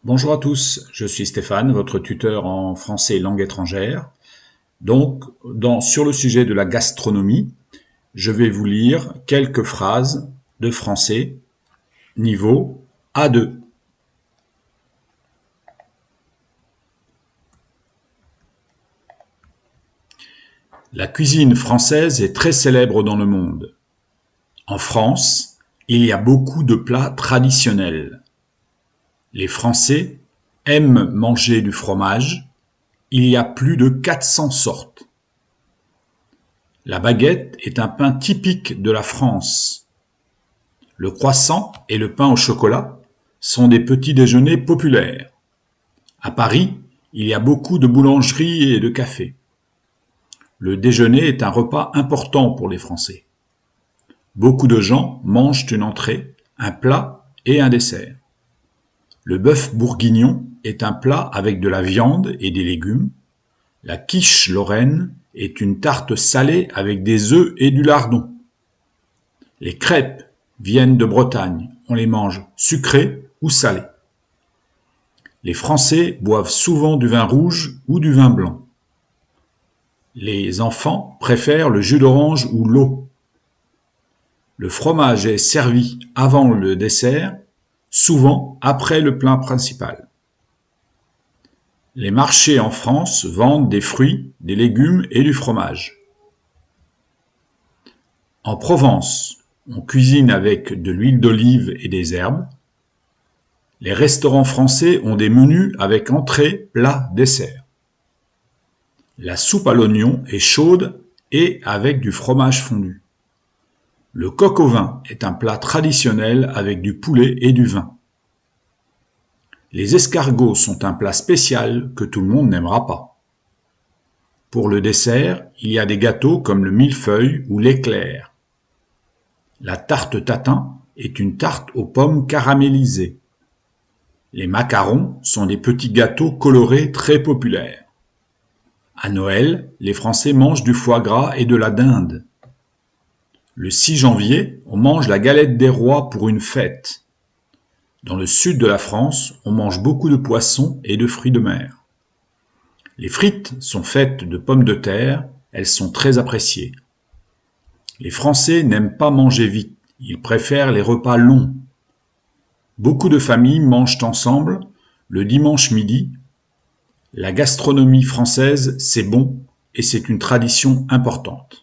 Bonjour à tous, je suis Stéphane, votre tuteur en français et langue étrangère. Donc, sur le sujet de la gastronomie, je vais vous lire quelques phrases de français niveau A2. La cuisine française est très célèbre dans le monde. En France, il y a beaucoup de plats traditionnels. Les Français aiment manger du fromage. Il y a plus de 400 sortes. La baguette est un pain typique de la France. Le croissant et le pain au chocolat sont des petits déjeuners populaires. À Paris, il y a beaucoup de boulangeries et de cafés. Le déjeuner est un repas important pour les Français. Beaucoup de gens mangent une entrée, un plat et un dessert. Le bœuf bourguignon est un plat avec de la viande et des légumes. La quiche lorraine est une tarte salée avec des œufs et du lardon. Les crêpes viennent de Bretagne, on les mange sucrées ou salées. Les Français boivent souvent du vin rouge ou du vin blanc. Les enfants préfèrent le jus d'orange ou l'eau. Le fromage est servi avant le dessert, souvent après le plat principal. Les marchés en France vendent des fruits, des légumes et du fromage. En Provence, on cuisine avec de l'huile d'olive et des herbes. Les restaurants français ont des menus avec entrée, plat, dessert. La soupe à l'oignon est chaude et avec du fromage fondu. Le coq au vin est un plat traditionnel avec du poulet et du vin. Les escargots sont un plat spécial que tout le monde n'aimera pas. Pour le dessert, il y a des gâteaux comme le millefeuille ou l'éclair. La tarte tatin est une tarte aux pommes caramélisées. Les macarons sont des petits gâteaux colorés très populaires. À Noël, les Français mangent du foie gras et de la dinde. Le 6 janvier, on mange la galette des rois pour une fête. Dans le sud de la France, on mange beaucoup de poissons et de fruits de mer. Les frites sont faites de pommes de terre, elles sont très appréciées. Les Français n'aiment pas manger vite, ils préfèrent les repas longs. Beaucoup de familles mangent ensemble le dimanche midi. La gastronomie française, c'est bon et c'est une tradition importante.